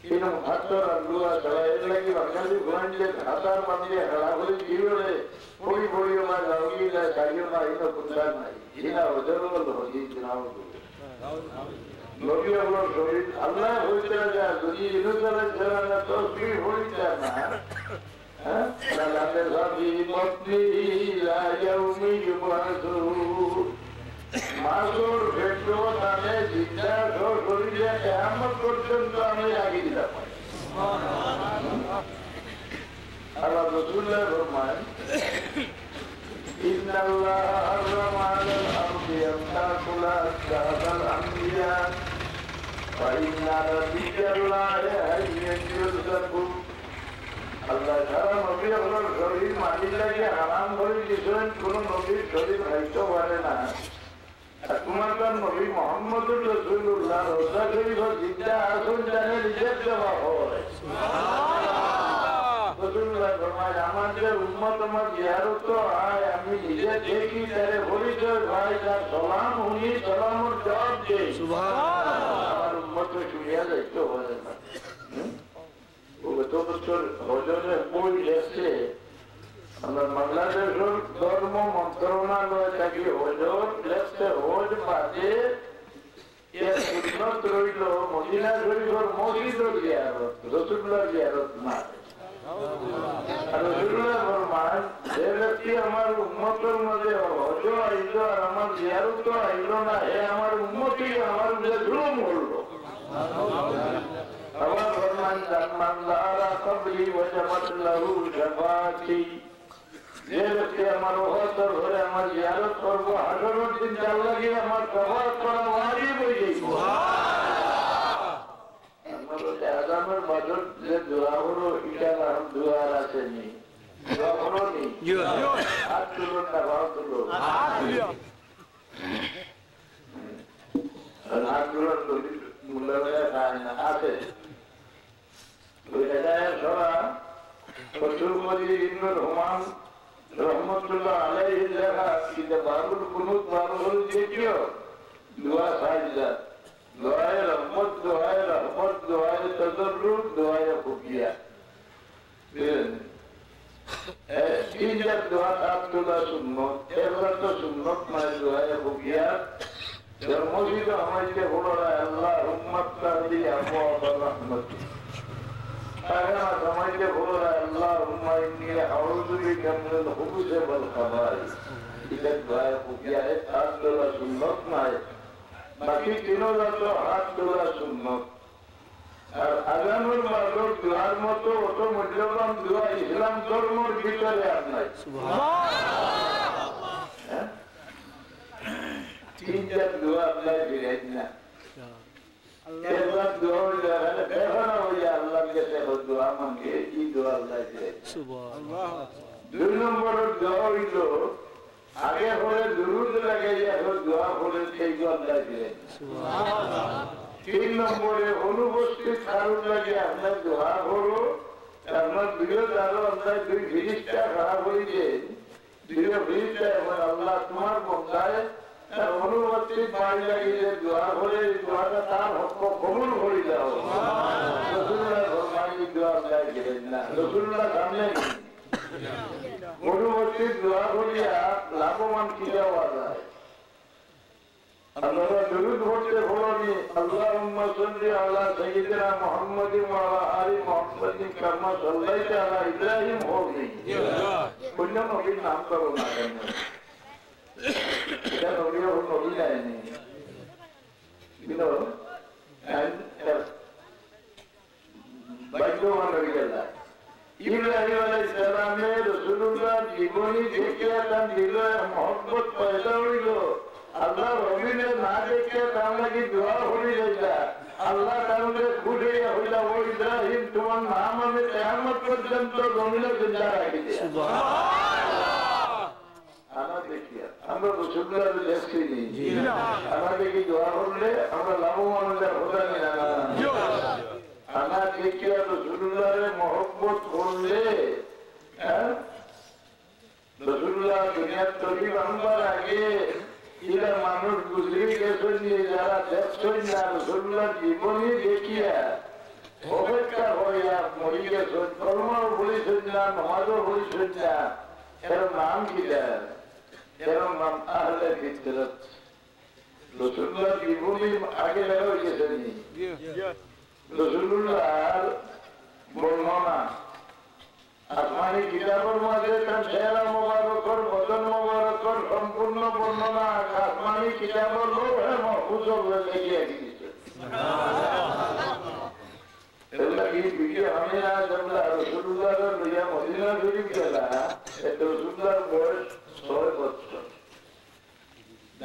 এরকম হাতর আর লুয়া ছাড়া এর লাগে বাঙালি গোয়াঞ্জে হাতার বাঁধিয়ে খেলা করে জীবনে পড়ি পড়ি আমার রাউগি যায় চাইও না এটা কোনটা নাই এটা ওদের হজি নাও নবী আল্লাহর শরীর আল্লাহ হইতে যায় যদি ইনুসালের ছেড়া না তো তুই হই যায় না হ্যাঁ তাহলে ভাবি মতনি লায়াউমি ইউবাসুর মাসুর ফেটলো তাহলে জিন্দা শরীরে কিয়ামত পর্যন্ত আমি লাগিয়ে দিলাম আল্লাহ রাসূলুল্লাহ ফরমান ইন্নাল্লাহ হারামা আলাল আরদি ইয়াতাকুলা কাযাল আমবিয়া ওয়া ইন্না রাব্বিকাল্লাহি আইয়াতুযযাকু আল্লাহ তাআলা নবী আল্লাহর শরীর মাটির লাগে হারাম করে দিয়েছেন কোন নবীর শরীর খাইতে পারে না তোমার কান নবী মুহাম্মদুর রাসূলুল্লাহ রোজা শরীফ জিন্দা আসল জানে রিজেক্ট দেওয়া হয় রাসূলুল্লাহ ফরমায় আমাদের উম্মত আমার জিয়ারত হয় আমি নিজে দেখি তারে পরিচয় ভাই তার সালাম উনি সালামের জবাব দেয় সুবহানাল্লাহ আমার উম্মত শুনিয়া যাইতে পারে না গত বছর হজরে বই লেখছে আমরা বাংলাদেশের ধর্ম মন্ত্রণালয় থেকে হজর লেখছে হজ বাদে এক সুন্নত রইল মদিনা শরীফের মসজিদের জিয়ারত রাসূলুল্লাহর জিয়ারত না রাসূলুল্লাহ ফরমান যে ব্যক্তি আমার উম্মতের মধ্যে হজ আইল আর আমার জিয়ারত আইল না হে আমার উম্মতই আমার উপরে জুলুম করলো আল্লাহ ফরমান মান যারা কবরি ওয়াজাবাত লাহু শাফাআতি যে ব্যক্তি আমার ওহদর ঘরে আমার জিয়ারত করব হাসরের দিন যার লাগে আমার শাফাআত করা ওয়াজিব হয়ে যাবে সুবহানাল্লাহ আমাদের আযামের বাজত যে দোয়া হলো এটা নাম দোয়ার আছে নি দোয়া হলো নি হাত তুলুন না বাবা তুলুন হাত তুলুন মুল্লারা খায় না আছে ওই হেদায়েত সরা ফতুল মজিদ ইবনে রহমান রহমাতুল্লাহ আলাইহি লেখা কিতাব বাবুল কুনুত বাবুল জিকির দোয়া সাজদা দোয়ায়ে রহমত দোয়ায়ে তাদাররুজ দোয়ায়ে খুফিয়া তিনটা দোয়া আব্দুল্লাহ সুন্নত এগুলো তো সুন্নত নয় দোয়ায়ে খুফিয়া মজিদ আমাকে বলো আল্লাহুম্মা তাদি আবওয়াব রাহমাত أنا سمعت قول اللهم إني أعوذ بك من الخبث والخبائث إذا دعاء خفيا হাত তোলা সুন্নত নয় বাকি তিনটা তো হাত তোলা সুন্নত আর আযানের মাধ্যম দোয়ার মতো অত মূল্যবান দোয়া ইসলাম ধর্মের ভিতরে আর নাই সুবহানাল্লাহ তিনটা দোয়া আল্লাহ দিলেন না Allah doa berhala hoya Allah ke doa mange ki doa Allah ke subhanallah দুই নম্বর দোয়া হইলো আগে হলে দুরুদ লাগাইয়া দোয়া হলে সেই দোয়া আল্লাহ দিলেন সুবহানাল্লাহ তিন নম্বরে অনুপস্থিত কারণ লাগে আমরা দোয়া করো আমরা দুই দাঁড়ো আমরা দুই ফিরিস্তা খারাপ হইছে দুই ফিরিস্তা এবং আল্লাহ তোমার বন্দায় অনুমতি পাই লাগিয়ে দোয়া করে দোয়াটা তার হক কবুল করে দাও রাসূলুল্লাহ ফরমাই দোয়া লাগিয়ে না রাসূলুল্লাহ সামনে অনুমতি দোয়া করিয়া লাভবান কি দেওয়া যায় আল্লাহ দরুদ পড়তে বলেনি আল্লাহুম্মা সাল্লি আলা সাইয়্যিদিনা মুহাম্মাদিন ওয়া আলা আলি মুহাম্মাদিন কামা সাল্লাইতা আলা ইব্রাহিম হোগি কোন নবীর নাম করো না কেন এটা নবীর নবী লাইনি কিন্তু বাইকোমান নবী গেলা ইব্রাহিম আলাইহিস সালামের রাসূলুল্লাহ জীবনী দেখে তার দিলে মহব্বত পয়দা হইল আল্লাহ রবিনে না দেখে তার লাগি দোয়া হয়ে যায় আল্লাহ তাআলা খুঁজে হইলা ও ইব্রাহিম তোমার নাম আমি কিয়ামত পর্যন্ত জমিনে জিন্দা রাখিতে সুবহানাল্লাহ আমরা দেখিয়া আমরা রাসূলুল্লাহর দেখছি জি না আমাদের কি দোয়া করলে আমরা লাভবান হতে না আমরা দেখিয়া রাসূলুল্লাহর মহব্বত করলে রাসূলুল্লাহ দুনিয়ার তরিব আনবার আগে এরা মানুষ গুজরি গেছেন যারা দেখছেন না রাসূলুল্লাহর জীবনী দেখিয়া ওই মরি গেছেন, কর্মও বলেছেন না, নমাজও বলেছেন না, এর নাম কি দেন? এর নাম আহলে ফিতরত। রাসূলুল্লাহ জীবনী আগে লেখা হয়ে গেছেন। রাসূলুল্লাহর বর্ণনা আসমানি কিতাবের মাঝে তার চেহারা মোবারকর, বদন মোবারকর সম্পূর্ণ বর্ণনা আসমানি কিতাবের লোহে মাহফুজে লেগে গেছে। এগুলা কি ভিডিও আমি না জানলা রাসূলুল্লাহর লইয়া মদিনা শরীফ গেলা, এটা রাসূলুল্লাহর বয়স 6 বছর।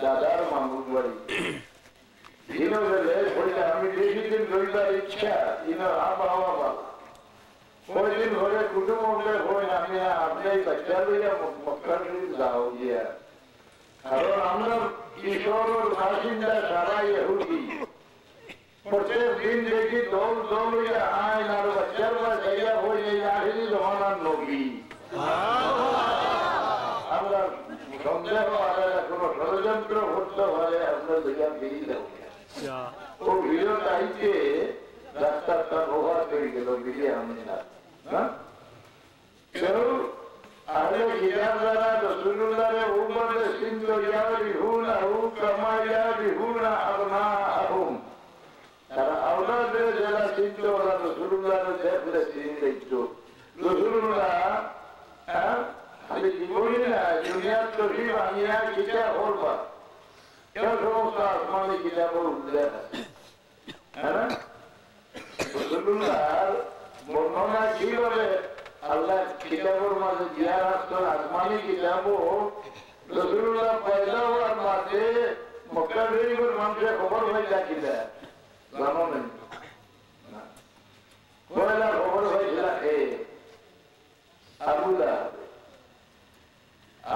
দাদার মামুর বাড়ি দিনও গেলে বললে আমি বেশি দিন রইবার ইচ্ছা, দিনের আবহাওয়া ভালো। কয়দিন ঘরে কুটুম উঠলে হয় আমি আপনি বাচ্চা লইয়া মক্কা শরীফ যাও গিয়া, কারণ আমরা ঈশ্বরের বাসিন্দা সারা ইহুদি। প্রত্যেক দিন দেখি দল দল হইয়া আইন আর বাচ্চার বা যাইয়া হয়ে এই আখেরি জমানার নবী। আমরা সন্দেহ আর কোন ষড়যন্ত্র করতে পারে আপনার দেখা বেরিয়ে দেব। ও ভিড় চাইতে রাস্তার তার প্রভাব তৈরি গেল বিজে আমি না। কেউ আরে গিরার দ্বারা রাসূলুল্লাহরে উম্মতে সিন্ধু ইয়ারিহুনা হু কামা ইয়ারিহুনা আবনাহুম। তারা আওলাদের যারা চিন্ত ওরা রাসূলুল্লাহরে দেখলে চিনতে ইচ্ছু। রাসূলুল্লাহ খালি জীবনই না, দুনিয়ার তসিব আনিয়া কিতাব করবা, কেউ সমস্ত আসমানি কিতাবের উল্লেখ আছে। হ্যাঁ, রাসূলুল্লাহর বর্ণনা কিভাবে আল্লাহ কিতাবের মাঝে দিয়া রাখতেন, আসমানি কিতাবও রাসূলুল্লাহ পয়দা হওয়ার মাঝে মক্কা শরীফের মানুষের খবর হয়ে যাচ্ছিল, জানো না? পয়লা খবর হয়েছিল আবু লাহাব।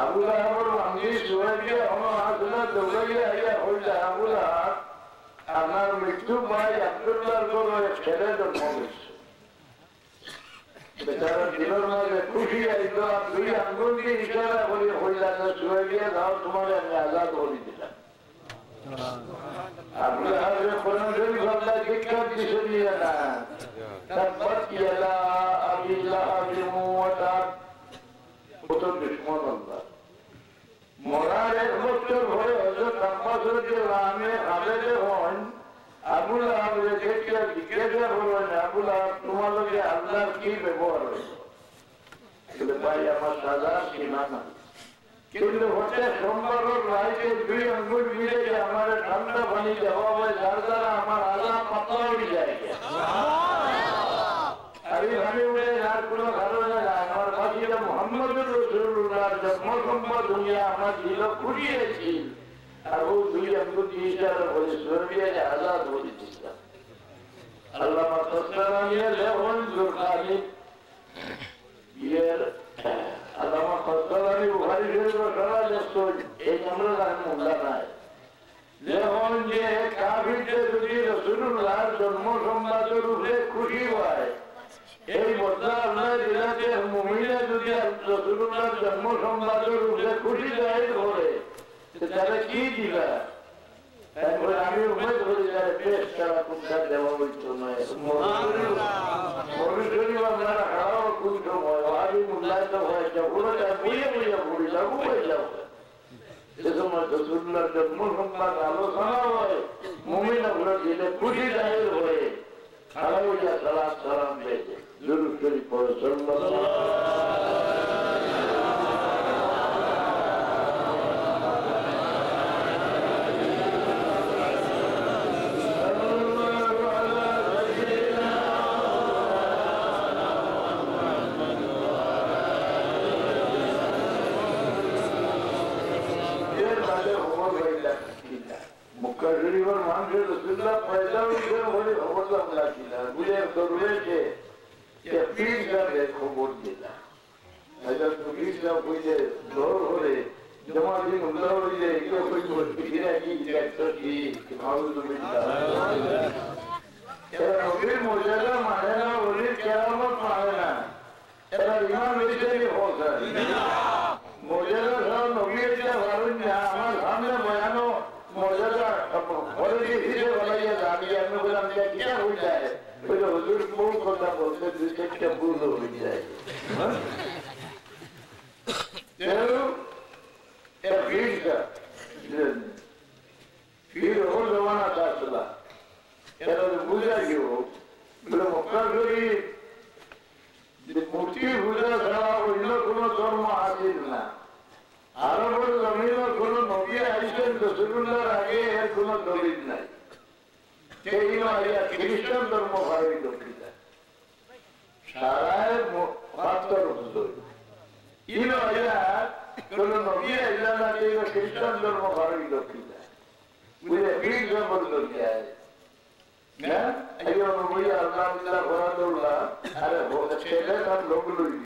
আবু লাহাবের আমি সুরাইয়া আমার আসলে দৌড়াইয়া আইয়া হইলে আবু লাহাব আপনার মৃত্যু ভাই আব্দুল্লাহর কোনো ছেলে জন্ম হয়েছে। বেচারা দিনের মাঝে খুশি আইল, দুই আঙ্গুল দিয়ে ইশারা করে হইলা সুরাইয়া যাও, তোমার আমি আজাদ করে দিলাম। আবু লাহাবের কোন শরীফ আল্লাহ শিক্ষা দিছে নিয়ে না, তাব্বাত ইয়াদা আবি লাহাবিন ওয়া তাব। প্রথম দুশমন আল্লাহ মরার 1 বছর পরে হযরত আব্বাস রাদিয়াল্লাহু আনহু আবেদে হন আবু লাহাবের দেখিয়া জিজ্ঞাসা করলেন, আবু লাহাব তোমার লগে আল্লাহর কি ব্যবহার হয়েছে? ভাই আমার সাজা সীমা না, কিন্তু হচ্ছে সোমবারের রাইতে 2 আঙ্গুল মিলে আমার ঠান্ডা পানি দেওয়া হয়, যার দ্বারা আমার আল্লাহ পাতলা হয়ে যায়। আমি উঠে যার কোনো কারণে আমার বাকিটা মুহাম্মদুর রাসূলুল্লাহর জন্ম সম্পদ দুনিয়া আমার ছিল খুঁড়িয়েছি, আর ও 2 আঙ্গুল দিয়ে ইশারা করে সুরাইয়া আজাদ করে দিয়েছিলাম। আল্লামা খসরানিয়া লেখন জুরখানি ইয়ের আল্লামা খসরানি বুখারী শরীফের সারা যত এই আমরা জানি মোল্লা নাই লেখন যে কাফিরদের যদি রাসূলুল্লাহর জন্ম সম্পদের উপরে খুশি হয়, এই বদলা আল্লাহ দিলাতে মুমিনা যদি রাসূলুল্লাহর জন্ম সম্পদের উপরে খুশি জাহির করে, তারা কি দিবা? তারপরে আমি উমেদ করি যারা পেশ ছাড়া কোনটা দেওয়া হইত নয়। মরুশরী আপনারা খাওয়া কোন সময় আমি মূল্যায়িত হয়ে যাও, পুরোটা বইয়ে বইয়া পড়ি যাবো হয়ে যাবো। সে সময় রাসূলুল্লাহর জন্ম সম্পদ আলোচনা হয়, মুমিনা ঘুরে দিলে খুশি জাহির হয়ে খাওয়া হইয়া সালাত সালাম পেয়েছে। দুরূদ শরীফ পড়ে সাল্লাল্লাহু মানুষের রসুল্লাহ পয়দা হলে খবর লাগছিল, বুঝে রয়েছে খবর দিলাম বুঝে দৌড় হলে জমা দিন উল্লাহ হইলে নবীর মর্যাদা মানে না, ওলির কেরামত মানে না, এরা ইমান হয়েছে মর্যাদা সব নবী এটা ভাবেন না। আমার সামনে বয়ানো মর্যাদা বলে দিয়েছিল বলাইয়া জানি আমি বললাম কিনা হয়ে যায়, হুজুর কোন কথা বলতে দুই চারটা ভুল হয়ে যায় फिर वो जमाना था चला यार पूजा की हो बोले मक्का करी मूर्ति पूजा छाड़ा অন্য কোনো ধর্ম আছে না আরবের জমিনে কোনো নবী আইছেন রাসূলুল্লাহর আগে এর কোনো দলিল নাই সেই আয়া খ্রিস্টান ধর্ম ভাবি দক্ষিণা সারায় মাত্র হুজুর ইনো আয়া কোনো নবী আইলা না এই খ্রিস্টান ধর্ম ভাবি দক্ষিণা বুঝে ফির জবর দরিয়া না আইও নবী আল্লাহ বিল্লাহ ফরাদুল্লাহ আরে সেটা কাম লোক লই